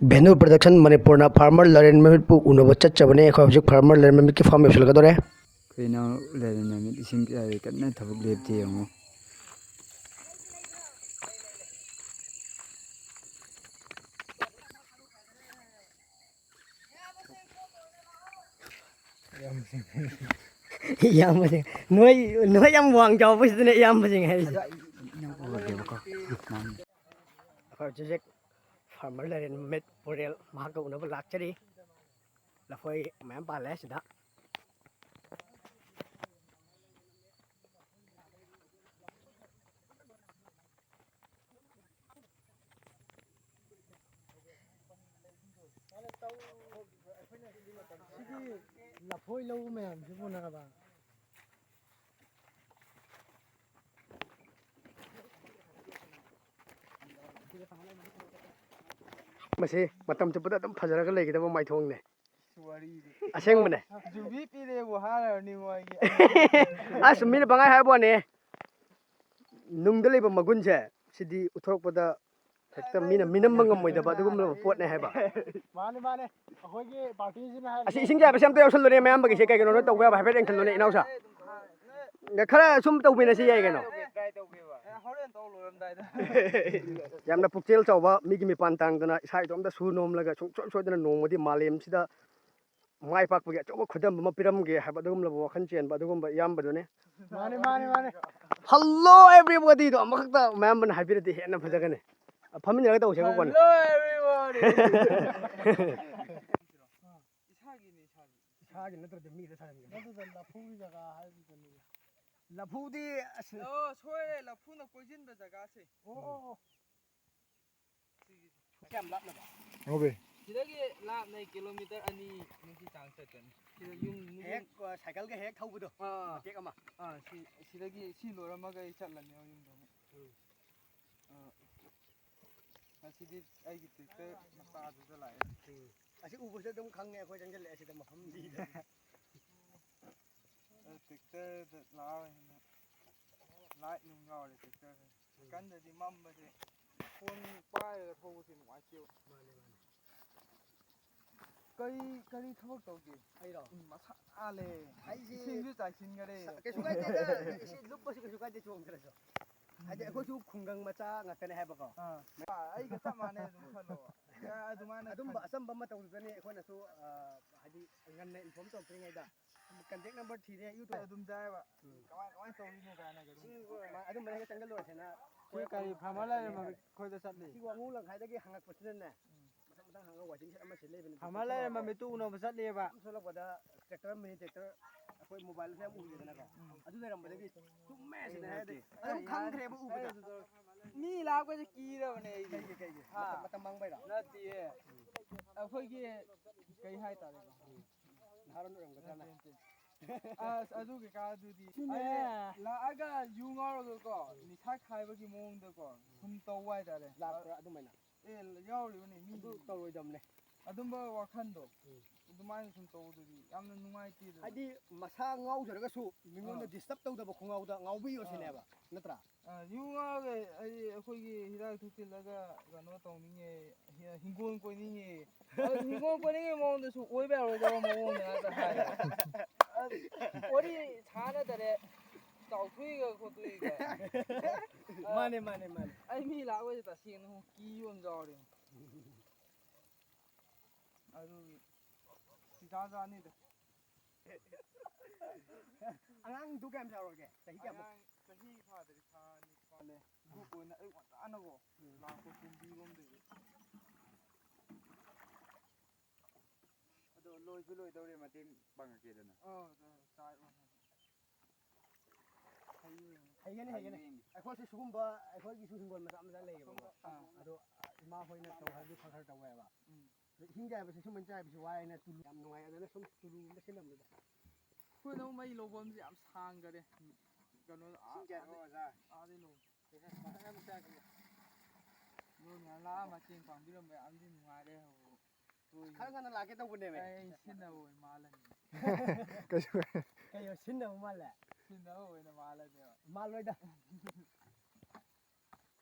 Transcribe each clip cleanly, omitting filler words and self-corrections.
Venue production Manipurna farmer Laren Mamit Unova Chabane, farmer Lemon farm of Salgadore. Now let them think I can not have lived here. Yamazing. No yam wang job is the yamazing. Farmer Laren met Porel Marco Unova luxury. La Foy Mampa less that. La Foy low man, you won't have. Masi, Matam to put up Pazaraga Lake of my tongue. A singman. As a minute, I have one eh. Nungdali Magunja, Sidi Utopada. Minimum with the Badum of Port Nehaba. I see something else to remember. She can not well have it in Colonia. The color some to win a sea again. Yamna Putil over, Migi Pantang, the side on the Sunum like a so than a norm with the Malim, Sida. My pack will get over Kudam Mapiram, have a dome of Wakanchi and Badum by Yambadone. Money. Hello, everybody. Makta, Mam and Happy the end of the Gane. A permanent one. Hello everybody. Lapudi. Oh, sorry, Lapuna Pojin the Zagasi. Oh, Okay. Sidagi lap 9 kilometer ani nunti chang setan. Sida yung heck, cycle get heck, how would you? Take a mark. Sidagi si loramaga chatlan yung dong. Sidit ay gitte masa du la. Asi ubo sa dum khang ko jang le asi dum ham di. Tikte la light nung ngaw le tikte. Kan de mamma de phone pai tho sin wa chiu. Kari thok tawge Ai ro. Masa ale. Ai ji sinju chai sin gare. ke sukai de si lup pa si sukai de chom kra so. Ai ko su khungang macha ngakane ha ba ko. Ai ga ta mane dum khalo. Ya dumana adum ba asam ba ma taw dani ko na su hadi ngan na inform to kring ai da. Contact number 3 re YouTube adum dai ba. Kamai tawri no kana ga adum ba ga tangal lo thena. Koi kari phamala ma khoi da satli. Si wa ngu lang khai da gi hangak pasin na. Matang hanga wajing set ama sele ben. Phamala ma metu no ba satli ba. So la bada tractor mini tractor akoi mobile se mu de na ko. Adu ne ram ba gi tum me se na de. Adum khang khre bu u ba. Mi la ko ki ra ne kai ha matam bang bai ra. Na ti e. Akhoi gi kai hai ta re. Haran ram ga na. Adu ke ka du di. La aga yu ngor ko ni thak khai ba gi mong de ko. Sum to wai da re. La adum mai na. Yaw ri ne mi Du to roi dam le. adum ba wa khan do. Dumai sum to du di. Yamna nungai ti de. Adi masa ngau jara ga su mingon da disturb tau da ba khungau da ngau bi yo sene ba. Natra. yu ngor ge ai akhoi gi hirak thuk til laga gano tong ni nge hingol ko ni nge hingol ko ni nge mong de su oi ba ro da mong na ta hai. Ori chana da re tau thui ga ko thui ga. Mane. Ai mi la wa ta sin ho ki yon jaw ri. Adu si da ni de. Angang du gam jaw ge. Sahi ka ba. Sahi pha de tha ni pa le. Gu ko na ai wa ta na go. La ko kum bi gom de. Ado loi dore mating bang ke dana. Sai wa. Hay gani. Akhoi se sugum ba akhoi gi su singol ma sam da le ba. Ado ima hoi na taw ha ju khar taw wa ba. Hingja ba se sum jai bi wa na tu yam nuai adana sum tulu ma se lam da. Ko no mai lo bom ji am sang ga de. Gano Hingja ho za. de lo. Lo na la ma chin pang bi lo me am ji nungai de ho. Khang na la ke taw bune me. Ai sin na wo ma la ni. Kayo sin na ma la. Sin na wo na ma la de. Ma loi da.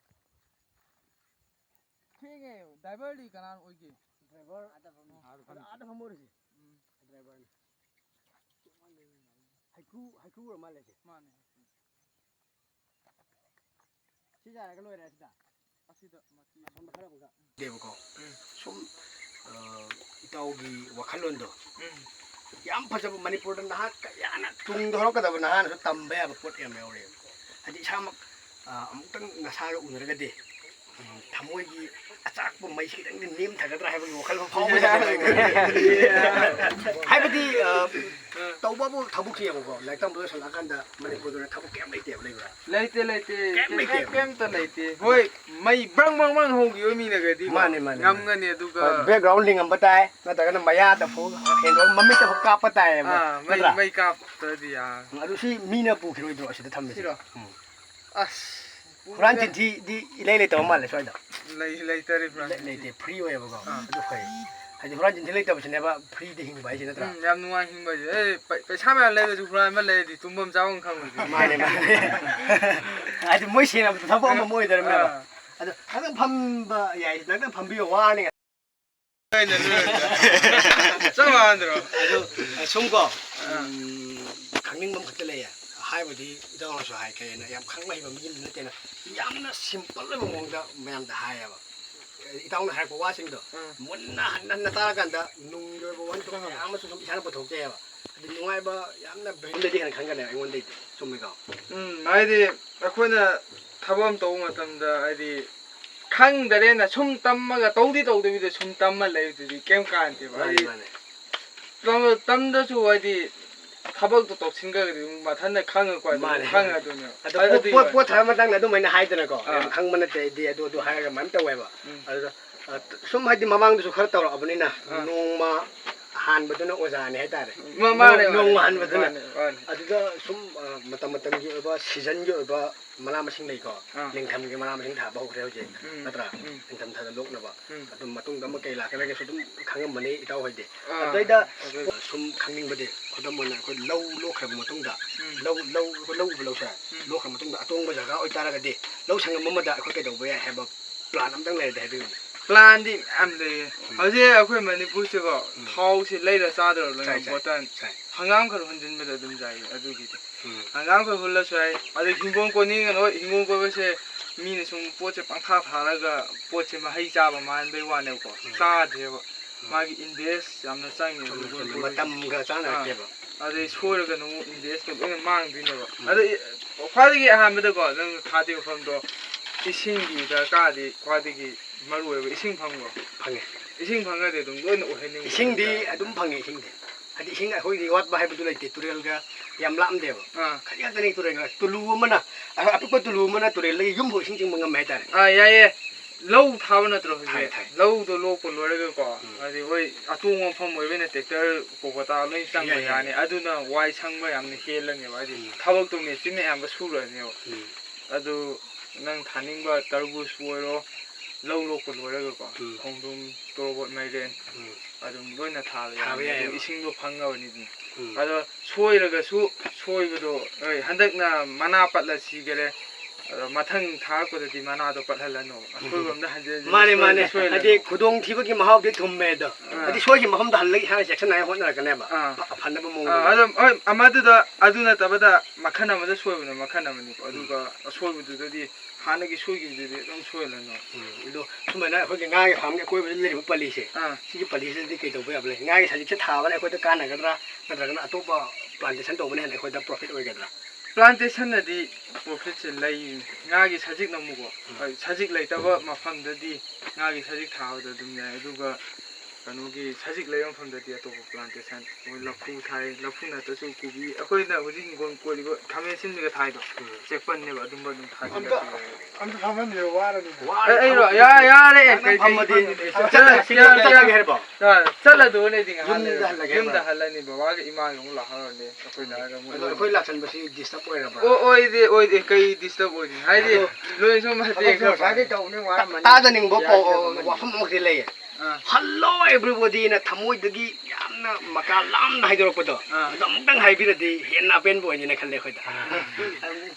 ꯊꯦꯡꯉꯦ ꯗ꯭ꯔꯥꯏꯚꯔꯗꯤ ꯀꯅꯥꯅ ꯑꯣꯏꯒꯦ driver ꯑꯥꯗ ꯐꯝꯃꯨꯔꯁꯤ ꯗ꯭ꯔꯥꯏꯚꯔꯅꯤ ꯍꯩꯀ꯭ꯔꯨ ꯑꯣꯏꯔ ꯃꯥꯜꯂꯦꯁꯦ ꯃꯥꯅꯦ ꯁꯤ ꯌꯥꯔꯒ ꯂꯣꯏꯔꯦ ꯑꯁꯤꯗ ꯑꯁꯤꯗ ꯃꯇꯤ ꯑꯁꯣꯝꯗ ꯈꯔ ꯑꯃꯨꯛꯀ ꯗꯦꯕꯀꯣ ꯁꯨꯝ ꯏꯇꯥꯎꯒꯤ ꯋꯥꯈꯜꯂꯣꯟꯗꯣ ꯌꯥꯝ ꯐꯖꯕ ꯃꯅꯤꯄꯨꯔꯗ ꯅꯍꯥꯛ ꯀꯌꯥꯅ ꯇꯨꯡꯗ ꯍꯧꯔꯛꯀꯗꯕ ꯅꯍꯥꯅꯁꯨ ꯇꯝꯕ ꯌꯥꯕ ꯄꯣꯠ ꯌꯥꯝ ꯌꯥꯎꯔꯦꯕ ꯍꯥꯏꯗꯤ ꯏꯁꯥꯃꯛ ꯑꯃꯨꯛꯇꯪ ꯅꯁꯥꯒ ꯎꯅꯔꯒꯗꯤ ꯊꯃꯣꯏꯒꯤ ꯑꯆꯥꯛꯄ ꯃꯩꯁꯤ ꯈꯤꯇꯪꯗꯤ ꯅꯦꯝꯊꯒꯗ꯭ꯔꯥ ꯍꯥꯏꯕꯒꯤ ꯋꯥꯈꯜ ꯐꯥꯎꯕ ꯍꯥꯏꯕꯗꯤ ꯇꯧꯕꯕꯨ ꯊꯕꯛꯁꯤ ꯌꯦꯡꯉꯨꯀꯣ ꯂꯥꯏꯔꯤꯛ ꯇꯝꯕꯗ ꯁꯜꯂꯛꯑꯀꯥꯟꯗ ꯃꯅꯤꯄꯨꯔꯗ ꯊꯕꯛ ꯀꯌꯥꯝ ꯂꯩꯇꯦꯕ ꯂꯩꯕ꯭ꯔꯥ ꯂꯩꯇꯦ ꯀꯩꯝꯇ ꯂꯩꯇꯦ ꯍꯣꯏ ꯃꯩ ꯕ꯭ꯔꯪ ꯍꯧꯈꯤꯕ ꯃꯤꯅꯒꯗꯤ ꯃꯥꯅꯤ ꯉꯝꯒꯅꯤ ꯑꯗꯨꯒ ꯕꯦꯛꯒ꯭ꯔꯥꯎꯟ ꯂꯤꯡꯉꯝꯕ ꯇꯥꯏ ꯅꯠꯇ꯭ꯔꯒꯅ ꯃꯌꯥꯗ ꯍꯦꯟꯗꯣꯛ ꯃꯃꯤꯠꯇ ꯐꯥꯎ ꯀꯥꯞꯄ ꯇꯥꯏꯌꯦꯕ ꯅꯠꯇ꯭ꯔꯥ ꯃꯩ ꯀꯥꯞꯇ꯭ꯔꯗꯤ ꯑꯗꯨ ꯁꯤ ꯃꯤꯅ ꯄꯨꯈꯤꯔꯣꯏꯗ꯭ꯔꯣ ꯑꯁꯤꯗ ꯊꯝꯃꯤꯁꯤ ꯑꯁ ꯍꯨꯔꯥꯟ ꯆꯤꯟꯊꯤꯗꯤ ꯏꯂꯩ ꯂꯩꯇꯕ ꯃꯥꯜꯂꯦ ꯁ꯭ꯋꯥꯏꯗ ꯂꯩꯇꯔꯦ ꯂꯩꯇꯦ ꯐ꯭ꯔꯤ ꯑꯣꯏꯌꯦꯕꯀꯣ ꯑꯗꯨ ꯐꯩ ꯍꯥꯏꯗꯤ ꯍꯨꯔꯥꯟ ꯆꯤꯟꯊꯤ ꯂꯩꯇꯕꯁꯤꯅꯦꯕ ꯐ꯭ꯔꯤꯗ ꯍꯤꯡꯕ ꯍꯥꯏꯁꯤ ꯅꯠꯇ꯭ꯔꯥ ꯌꯥꯝ ꯅꯨꯡꯉꯥꯏ ꯍꯤꯡꯕꯁꯦ ꯄꯩꯁꯥ ꯃꯌꯥꯝ ꯂꯩꯔꯁꯨ ꯍꯨꯔꯥꯟ ꯑꯃ ꯂꯩꯔꯗꯤ ꯇꯨꯝꯐꯝ ꯆꯥꯐꯝ ꯈꯪꯉꯣꯏꯗꯣꯏ ꯃꯥꯅꯦ ꯍꯥꯏꯗꯤ ꯃꯣꯏ ꯁꯦꯟꯅꯕꯗ ꯊꯕꯛ ꯑꯃ ꯑꯣꯏꯗꯔꯝꯅꯦꯕ ꯑꯗꯣ ꯈꯤꯇꯪ ꯐꯝꯕ ꯌꯥꯏ ꯈꯤꯇꯪ ꯐꯝꯕꯤꯌꯣ ꯋꯥꯅꯤ ꯆꯞ ꯃꯥꯟꯅꯗ꯭ꯔꯣ ꯑꯗꯣ ꯁꯨꯝꯀꯣ ꯈꯪꯅꯤꯡꯕ ꯑꯃꯈꯛꯇ ꯂꯩꯌꯦ ꯍꯥꯏꯕꯗꯤ ꯏꯇꯥꯎꯅꯁꯨ ꯍꯥꯏ ꯀꯩꯅ ꯌꯥꯝ ꯈꯪꯕ ꯍꯩꯕ ꯃꯤꯗꯤ ꯅꯠꯇꯦꯅ ꯌꯥꯝꯅ ꯁꯤꯝꯄꯜ ꯑꯣꯏꯕ ꯃꯑꯣꯡꯗ ꯃꯌꯥꯝꯗ ꯍꯥꯏꯌꯦꯕ ꯏꯇꯥꯎꯅ ꯍꯥꯏꯔꯛꯄ ꯋꯥꯁꯤꯡꯗꯣ ꯃꯨꯟꯅ ꯍꯟꯅ ꯇꯥꯔꯀꯥꯟꯗ ꯅꯨꯡꯒꯤ ꯑꯣꯏꯕ ꯋꯥꯍꯟꯊꯣꯛ ꯃꯌꯥꯝ ꯑꯃꯁꯨ ꯁꯨꯝ ꯏꯁꯥꯅ ꯄꯨꯊꯣꯛꯆꯩꯑꯕ ꯑꯗꯨ ꯅꯨꯡꯉꯥꯏꯕ ꯌꯥꯝꯅ ꯕ꯭ꯔꯦꯟꯗꯗꯤ ꯍꯦꯟꯅ ꯈꯟꯒꯅꯦꯕ ꯑꯩꯉꯣꯟꯗꯩꯗꯤ ꯆꯨꯝꯃꯤꯀꯣ ꯍꯥꯏꯗꯤ ꯑꯩꯈꯣꯏꯅ ꯊꯕꯛ ꯑꯃ ꯇꯧꯕ ꯃꯇꯝꯗ ꯍꯥꯏꯗꯤ ꯈꯪꯗꯔꯦꯅ ꯁꯨꯝ ꯇꯝꯃꯒ ꯇꯧꯗꯕꯤꯗ ꯁꯨꯝ ꯇꯝꯃ ꯂꯩꯕꯗꯨꯗꯤ ꯀꯩꯝ ꯀꯥꯟꯅꯗꯦꯕ ꯍꯥꯏꯗꯤ ꯇꯝꯗꯁꯨ ꯍꯥꯏꯗꯤ ꯊꯕꯛꯇꯣ ꯇꯧꯁꯤꯟꯈ꯭ꯔꯒꯗꯤ ꯃꯊꯟꯇ ꯈꯪꯉꯛꯄ ꯈꯪꯉꯗꯣꯏꯅꯦꯕ ꯑꯗꯣ ꯄꯣꯠ ꯊꯥꯕ ꯃꯇꯥꯡꯗ ꯑꯗꯨꯃꯥꯏꯅ ꯍꯥꯏꯗꯅꯀꯣ ꯌꯥꯝ ꯈꯪꯕ ꯅꯠꯇꯦ ꯑꯩꯗꯤ ꯑꯗꯨ ꯍꯥꯏꯔꯒ ꯃꯌꯥꯝ ꯇꯧꯋꯦꯕ ꯑꯗꯨꯗ ꯁꯨꯝ ꯍꯥꯏꯗꯤ ꯃꯃꯥꯡꯗꯁꯨꯈꯔ ꯇꯧꯔꯛꯑꯕꯅꯤ나 ꯅꯣꯡꯃ ꯍꯥꯟꯕꯗꯨꯅ ꯑꯣꯖꯥꯅꯤ ꯍꯥꯏꯇꯥꯔꯦ ꯅꯣꯡꯃ ꯍꯥꯟꯕꯗꯨꯅ ꯑꯗꯨꯗ ꯁꯨꯝ ꯃꯇꯝꯒꯤ ꯑꯣꯏꯕ ꯁꯤꯖꯟꯒꯤ ꯑꯣꯏꯕ ꯃꯅꯥ ꯃꯁꯤꯡ ꯂꯩꯀꯣ ꯅꯤꯡꯊꯝꯒꯤ ꯃꯅꯥ ꯃꯁꯤꯡ ꯊꯥꯕ ꯍꯧꯈ꯭ꯔꯦ ꯍꯧꯖꯤꯛ ꯅꯠꯇ꯭ꯔꯥ ꯅꯤꯡꯊꯝꯊꯥꯗ ꯂꯣꯛꯅꯕ ꯑꯗꯨꯝ ꯃꯇꯨꯡꯗ ꯑꯃꯨꯛ ꯀꯩ ꯂꯥꯛꯀꯗꯒꯦꯁꯨ ꯑꯗꯨꯝ ꯈꯪꯉꯝꯕꯅꯤ ꯏꯇꯥꯎ ꯍꯣꯏꯗꯤ ꯑꯗꯨꯗꯩꯗ ꯁꯨꯝ ꯈꯪꯅꯤꯡꯕꯗꯤ ꯈꯨꯗꯝ ꯑꯣꯏꯅ ꯑꯩꯈꯣꯏ ꯂꯧ ꯂꯣꯛꯈ꯭ꯔꯕ ꯃꯇꯨꯡꯗ ꯂꯧ ꯎꯕ ꯂꯧꯁꯦ ꯂꯣꯛꯈ꯭ꯔ ꯃꯇꯨꯡꯗ ꯑꯇꯣꯡꯕ ꯖꯒꯥ ꯑꯣꯏꯇꯥꯔꯒꯗꯤ ꯂꯧ ꯁꯪꯒꯝ ꯑꯃꯗ ꯑꯩꯈꯣꯏ ꯀꯩꯗꯧꯕ ꯌꯥꯏ ꯍꯥꯏꯕ ꯄ꯭ꯂꯥꯟ ꯑꯝꯇꯪ ꯂꯩꯔꯗꯤ ꯍꯥꯏꯕꯤꯌꯨꯅꯦ ꯄ꯭ꯂꯥꯟꯗꯤ ꯃꯌꯥꯝ ꯂꯩꯌꯦ ꯍꯧꯖꯤꯛ ꯑꯩꯈꯣꯏ ꯃꯅꯤꯄꯨꯔꯁꯤꯀꯣ ꯊꯥꯎꯁꯤ ꯂꯩꯔ ꯆꯥꯗ꯭ꯔꯣ ꯂꯣꯏꯅ ꯕꯣꯇꯜ ꯍꯪꯒꯥꯝ ꯈꯔ ꯍꯨꯟꯖꯤꯟꯕꯗ ꯑꯗꯨꯝ ꯌꯥꯏ ꯑꯗꯨꯒꯤꯗꯤ ꯍꯪꯒꯥꯝ ꯈꯔ ꯍꯨꯜꯂꯁꯨ ꯌꯥꯏ ꯑꯗꯩ ꯍꯤꯡꯒꯣꯜ ꯀꯣꯏꯅꯤꯡꯉꯅ ꯍꯣꯏ ꯍꯤꯡꯒꯣꯜ ꯀꯣꯏꯕꯁꯦ ꯃꯤꯅ ꯁꯨꯝ ꯄꯣꯠꯁꯦ ꯄꯪꯊꯥ ꯊꯥꯔꯒ ꯄꯣꯠꯁꯦ ꯃꯍꯩ ꯆꯥꯕ ꯃꯥꯟꯕꯩ ꯋꯥꯅꯦꯕꯀꯣ ꯆꯥꯗꯦꯕ ꯃꯥꯒꯤ ꯏꯟꯚꯦꯁ ꯌꯥꯝꯅ ꯆꯪꯉꯦ ꯃꯇꯝꯒ ꯆꯥꯅꯔꯛꯇꯦꯕ ꯑꯗꯩ ꯁꯣꯏꯔꯒꯅ ꯑꯃꯨꯛ ꯏꯟꯚꯦꯁꯇꯣ ꯂꯣꯏꯅ ꯃꯥꯡꯗꯣꯏꯅꯦꯕ ꯑꯗꯣ ꯈ꯭ꯋꯥꯏꯗꯒꯤ ꯑꯍꯥꯟꯕꯗꯀꯣ ꯅꯪ ꯊꯥꯗꯣꯏ ꯃꯐꯝꯗꯣ ꯏꯁꯤꯡꯒꯤ ꯗꯔꯀꯥꯔꯗꯤ ꯈ꯭ꯋꯥꯏꯗꯒꯤ ꯃꯔꯨ ꯑꯣꯏꯕ ꯏꯁꯤꯡ ꯐꯪꯕ꯭ꯔꯣ ꯐꯪꯉꯦ ꯏꯁꯤꯡ ꯐꯪꯉꯗꯤ ꯑꯗꯨꯝ ꯂꯣꯏꯅ ꯑꯣꯏꯍꯟꯅꯤꯡꯉꯤ ꯏꯁꯤꯡꯗꯤ ꯑꯗꯨꯝ ꯐꯪꯉꯦ ꯏꯁꯤꯡꯗꯤ ꯍꯥꯏꯗꯤ ꯏꯁꯤꯡ ꯑꯩꯈꯣꯏꯗꯤ ꯋꯥꯠꯄ ꯍꯥꯏꯕꯗꯨ ꯂꯩꯇꯦ ꯇꯨꯔꯦꯜꯒ ꯌꯥꯝ ꯂꯥꯞꯅꯗꯦꯕ ꯈꯖꯤꯛ ꯈꯛꯇꯅꯤ ꯇꯨꯔꯦꯜꯒ ꯇꯨꯂꯨ ꯑꯃꯅ ꯑꯄꯤꯛꯄ ꯇꯨꯂꯨ ꯑꯃꯅ ꯇꯨꯔꯦꯜꯗꯒꯤ ꯌꯨꯝꯐꯥꯎ ꯏꯁꯤꯡ ꯆꯤꯡꯕ ꯉꯝꯃꯦ ꯍꯥꯏꯇꯥꯔꯦ ꯌꯥꯏꯌꯦ ꯂꯧ ꯊꯥꯕ ꯅꯠꯇ꯭ꯔꯣ ꯍꯧꯖꯤꯛ ꯊꯥꯏ ꯂꯧꯗꯣ ꯂꯣꯛꯄ ꯂꯣꯏꯔꯒꯀꯣ ꯍꯥꯏꯗꯤ ꯍꯣꯏ ꯑꯇꯣꯡꯕ ꯃꯐꯝ ꯑꯣꯏꯕꯅ ꯇ꯭ꯔꯦꯛꯇꯔ ꯀꯣꯀꯣꯇꯥ ꯂꯣꯏ ꯆꯪꯕ ꯌꯥꯅꯤ ꯑꯗꯨꯅ ꯋꯥꯏ ꯁꯪꯕ ꯌꯥꯝꯅ ꯍꯦꯜꯂꯅꯦꯕ ꯍꯥꯏꯗꯤ ꯊꯕꯛꯇꯣ ꯃꯦꯆꯤꯟꯅ ꯑꯌꯥꯝꯕ ꯁꯨꯔꯅꯦꯕ ꯑꯗꯨ ꯅꯪ ꯊꯥꯅꯤꯡꯕ ꯇꯔꯕꯨꯁꯄꯨ ꯑꯣꯏꯔꯣ ꯂꯧ ꯂꯣꯛꯄ ꯂꯣꯏꯔꯒꯀꯣ ꯈꯣꯡꯗ꯭ꯔꯨꯝ ꯇꯣꯔꯕꯣꯠ ꯃꯥꯏꯔꯦꯟ ꯑꯗꯨꯝ ꯂꯣꯏꯅ ꯊꯥꯕ ꯌꯥꯏ ꯏꯁꯤꯡꯗꯣ ꯐꯪꯉꯕꯅꯤꯗꯅ ꯑꯗꯣ ꯁꯣꯏꯔꯒꯁꯨ ꯁꯣꯏꯕꯗꯣ ꯍꯣꯏ ꯍꯟꯗꯛꯅ ꯃꯅꯥ ꯄꯠꯂ ꯁꯤꯒꯔꯦ ꯑꯗꯣ ꯃꯊꯪ ꯊꯥꯔꯛꯄꯗꯗꯤ ꯃꯅꯥꯗꯣ ꯄꯠꯍꯜꯂꯅꯨ ꯑꯁꯣꯏꯕ ꯑꯝꯗ ꯍꯟꯖꯤꯟ ꯃꯥꯅꯦ ꯍꯥꯏꯗꯤ ꯈꯨꯗꯣꯡ ꯊꯤꯕꯒꯤ ꯃꯍꯥꯎꯗꯤ ꯊꯨꯝꯃꯦ ꯑꯗꯣ ꯍꯥꯏꯗꯤ ꯁꯣꯏꯈꯤꯕ ꯃꯐꯝꯗ ꯍꯜꯂꯒ ꯏꯁꯥꯅ ꯆꯦꯛꯁꯤꯟꯅꯉꯥꯏ ꯍꯣꯠꯅꯔꯛꯀꯅꯦꯕ ꯐꯅꯕ ꯃꯑꯣꯡꯗ ꯑꯗꯣ ꯍꯣꯏ ꯑꯃꯗꯨꯗ ꯑꯗꯨ ꯅꯠꯇꯕꯗ ꯃꯈꯜ ꯑꯃꯗ ꯁꯣꯏꯕꯅ ꯃꯈꯜ ꯑꯃꯅꯤꯀꯣ ꯑꯗꯨꯒ ꯑꯁꯣꯏꯕꯗꯨꯗꯗꯤ ꯍꯥꯟꯅꯒꯤ ꯁꯣꯏꯈꯤꯕꯗꯨꯗꯤ ꯑꯗꯨꯝ ꯁꯣꯏꯍꯜꯂꯅꯨ ꯑꯗꯣ ꯁꯨꯃꯥꯏꯅ ꯑꯩꯈꯣꯏꯒꯤ ꯉꯥꯒꯤ ꯐꯥꯔꯝꯒꯤ ꯑꯀꯣꯏꯕꯗ ꯂꯩꯔꯤꯕ ꯄꯜꯂꯤꯁꯦ ꯁꯤꯒꯤ ꯄꯜꯂꯤꯁꯤꯗꯗꯤ ꯀꯩ ꯇꯧꯕ ꯌꯥꯕ ꯂꯩ ꯉꯥꯒꯤ ꯁꯖꯤꯛꯁꯦ ꯊꯥꯕꯅ ꯑꯩꯈꯣꯏꯗ ꯀꯥꯟꯅꯒꯗ꯭ꯔꯥ ꯅꯠꯇ꯭ꯔꯒꯅ ꯑꯇꯣꯞꯄ ꯄ꯭ꯂꯥꯟꯇꯦꯁꯟ ꯇꯧꯕꯅ ꯍꯦꯟꯅ ꯑꯩꯈꯣꯏꯗ ꯄ꯭ꯔꯣꯐꯤꯠ ꯑꯣꯏꯒꯗ꯭ꯔꯥ ꯄ꯭ꯂꯥꯟꯇꯦꯁꯟꯅꯗꯤ ꯄ꯭ꯔꯣꯐꯤꯠꯁꯦ ꯂꯩ ꯉꯥꯒꯤ ꯁꯖꯤꯛꯅ ꯑꯃꯨꯛꯀꯣ ꯁꯖꯤꯛ ꯂꯩꯇꯕ ꯃꯐꯝꯗꯗꯤ ꯉꯥꯒꯤ ꯁꯖꯤꯛ ꯊꯥꯕꯗ ꯑꯗꯨꯝ ꯌꯥꯏ ꯑꯗꯨꯒ ꯀꯩꯅꯣꯒꯤ ꯁꯖꯤꯛ ꯂꯩꯕ ꯃꯐꯝꯗꯗꯤ ꯑꯇꯣꯞꯄ ꯄ꯭ꯂꯥꯟꯇꯦꯁꯟ ꯃꯣꯏ ꯂꯐꯨ ꯊꯥꯏ ꯂꯐꯨ ꯅꯠꯇ꯭ꯔꯁꯨ ꯀꯣꯕꯤ ꯑꯩꯈꯣꯏꯅ ꯍꯧꯖꯤꯛ ꯍꯤꯡꯒꯣꯜ ꯀꯣꯜꯂꯤꯕ ꯈꯥꯃꯦꯟ ꯑꯁꯤꯟꯕꯤꯒ ꯊꯥꯏꯗꯣ ꯆꯦꯛꯄꯟꯅꯦꯕ ꯑꯗꯨꯝꯕ ꯑꯗꯨꯝ ꯊꯥꯖꯤꯜꯂꯁꯨ ꯑꯝꯇ ꯐꯝꯍꯟꯕꯤꯌꯣ ꯋꯥꯔꯅꯤ ꯑꯩꯔꯣ ꯌꯥꯔꯦ ꯆꯠꯂꯗꯣꯏꯅꯦꯗꯤ ꯌꯨꯝꯗ ꯍꯜꯂꯅꯤ ꯕꯕꯥꯒ ꯏꯃꯥꯒ ꯑꯃꯨꯛ ꯂꯥꯛꯍꯧꯔꯅꯤ ꯑꯩꯈꯣꯏ ꯂꯥꯛꯑꯒ ꯑꯩꯈꯣꯏ ꯂꯥꯛꯁꯟꯕꯁꯤ ꯗꯤꯁꯇꯔꯕ ꯑꯣꯏꯔꯕ꯭ꯔꯥ ꯑꯣꯏꯗꯦ ꯀꯩ ꯗꯤꯁꯇꯔꯕ ꯑꯣꯏꯗꯦ ꯍꯥꯏꯗꯤ ꯂꯣꯏ ꯁꯨꯝ ꯇꯥꯖꯅꯤꯡꯕ ꯋꯥꯐꯝ ꯑꯃꯈꯛꯇꯤ ꯂꯩꯌꯦ ꯍꯜꯂꯣ ꯑꯦꯕ꯭ꯔꯤꯕꯣꯗꯤꯅ ꯊꯃꯣꯏꯗꯒꯤ ꯌꯥꯝꯅ ꯃꯀꯥ ꯂꯥꯝꯅ ꯍꯥꯏꯗꯣꯔꯛꯄꯗꯣ ꯑꯗꯣ ꯑꯃꯨꯛꯇꯪ ꯍꯥꯏꯕꯤꯔꯗꯤ ꯍꯦꯟꯅ ꯑꯄꯦꯟꯕ ꯑꯣꯏꯅꯤꯅ ꯈꯜꯂꯦ ꯑꯩꯈꯣꯏꯗ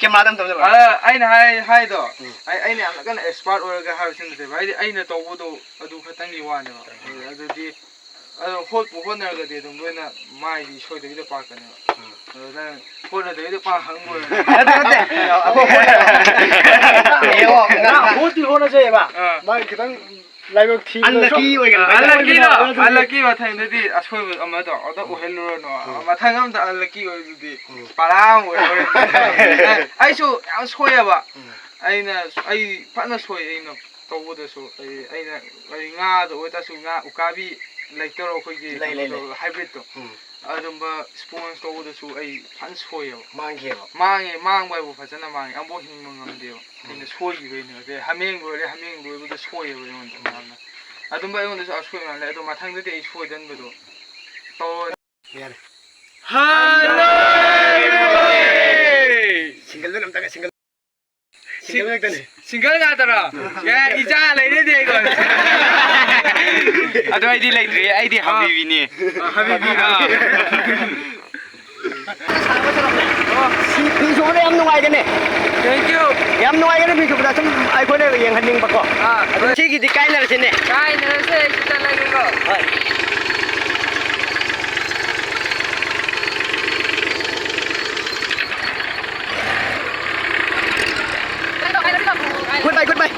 ꯀꯦꯃꯦꯔꯥꯗ ꯇꯧꯖꯕ ꯑꯩꯅ ꯍꯥꯏꯗꯣ ꯑꯩꯅ ꯌꯥꯝꯅ ꯀꯟꯅ ꯑꯦꯛꯁꯄꯥꯔꯠ ꯑꯣꯏꯔꯒ ꯍꯥꯏꯕꯁꯤ ꯅꯠꯇꯦꯕ ꯍꯥꯏꯗꯤ ꯑꯩꯅ ꯇꯧꯕꯗꯣ ꯑꯗꯨ ꯈꯛꯇꯪꯒꯤ ꯋꯥꯅꯦꯕ ꯑꯗꯨꯗꯤ ꯑꯗꯣ ꯍꯣꯠꯅꯔꯒꯗꯤ ꯑꯗꯨꯝ ꯂꯣꯏꯅ ꯃꯥꯏꯗꯤ ꯁꯣꯏꯗꯕꯤꯗ ꯄꯥꯛꯀꯅꯦꯕ ꯑꯗꯣ ꯅꯪ ꯍꯣꯠꯅꯗꯕꯤꯗ ꯄꯥꯛ ꯍꯪꯕ ꯍꯣꯠꯇꯤ ꯍꯣꯠꯅꯖꯩꯑꯕ ꯃꯥꯒꯤ ꯈꯤꯇꯪ ꯂꯥꯏꯕꯛ ꯊꯤꯕ ꯑꯟꯂꯛꯀꯤ ꯃꯊꯪꯗꯗꯤ ꯑꯁꯣꯏꯕ ꯑꯃꯗꯣ ꯑꯗ ꯑꯣꯏꯍꯜꯂꯨꯔꯅꯣ ꯃꯊꯪ ꯑꯃꯗ ꯑꯟꯂꯛꯀꯤ ꯑꯣꯏꯕꯗꯨꯗꯤ ꯄꯔꯥ ꯑꯃ ꯑꯣꯏꯔꯦ ꯑꯩꯁꯨ ꯌꯥꯝ ꯁꯣꯏꯑꯕ ꯑꯩ ꯐꯖꯅ ꯁꯣꯏ ꯑꯩꯅ ꯇꯧꯕꯗꯁꯨ ꯑꯩꯅ ꯉꯥꯗ ꯑꯣꯏꯇꯥꯔꯁꯨ ꯉꯥ ꯎꯀꯥꯕꯤ ꯂꯩꯇꯔꯣ ꯑꯩꯈꯣꯏꯒꯤ ꯍꯥꯏꯕ꯭ꯔꯤꯠꯇꯣ ꯑꯗꯨꯝꯕ ꯁ꯭ꯄꯣꯟꯁ ꯇꯧꯕꯗꯁꯨ ꯑꯩ ꯐꯖꯅ ꯁꯣꯏꯑꯕ ꯃꯥꯡꯕ ꯍꯥꯏꯕꯨ ꯐꯖꯅ ꯃꯥꯡꯉꯦ ꯑꯃꯨꯛ ꯍꯤꯡꯕ ꯉꯝꯗꯦꯕ ꯑꯩꯅ ꯁꯣꯏꯈꯤꯕꯩꯅꯦ ꯑꯗꯩ ꯍꯥꯃꯦꯡ ꯂꯣꯏꯕꯗ ꯁꯣꯏꯑꯕ ꯑꯩꯉꯣꯟꯗ ꯌꯥꯝꯅ ꯑꯗꯨꯝꯕ ꯑꯩꯉꯣꯟꯗꯁꯨ ꯑꯁꯣꯏꯕ ꯃꯌꯥꯝ ꯂꯩ ꯑꯗꯣ ꯃꯊꯪꯗꯗꯤ ꯑꯩ ꯁꯣꯏꯗꯟꯕꯗꯣ ꯇꯧꯔ ꯁꯤꯡꯒꯜ ꯉꯥꯛꯇꯔꯣ ꯏꯆꯥ ꯂꯩꯔꯗꯤ ꯑꯩꯉꯣꯟꯗ ꯑꯗꯨ ꯑꯩꯗꯤ ꯂꯩꯇ꯭ꯔꯤ ꯑꯩꯗꯤ ꯍꯕꯤꯕꯤꯅꯤ ꯐꯤ ꯁꯨꯕꯗ ꯌꯥꯝ ꯅꯨꯡꯉꯥꯏꯒꯅꯤ ꯊꯦꯡꯀ꯭ꯌꯨ ꯌꯥꯝ ꯅꯨꯡꯉꯥꯏꯒꯅꯤ ꯐꯤ ꯁꯨꯕꯗ ꯁꯨꯝ ꯑꯩꯈꯣꯏꯅ ꯌꯦꯡꯍꯟꯅꯤꯡꯕꯀꯣ ꯑꯗꯨ ꯁꯤꯒꯤꯗꯤ ꯀꯥꯏꯅꯔꯁꯤꯅꯦ ꯀꯥꯏꯅꯔꯁꯦ ꯑꯩ ꯆꯠꯂꯒꯦꯀꯣ ꯍꯣꯏ goodbye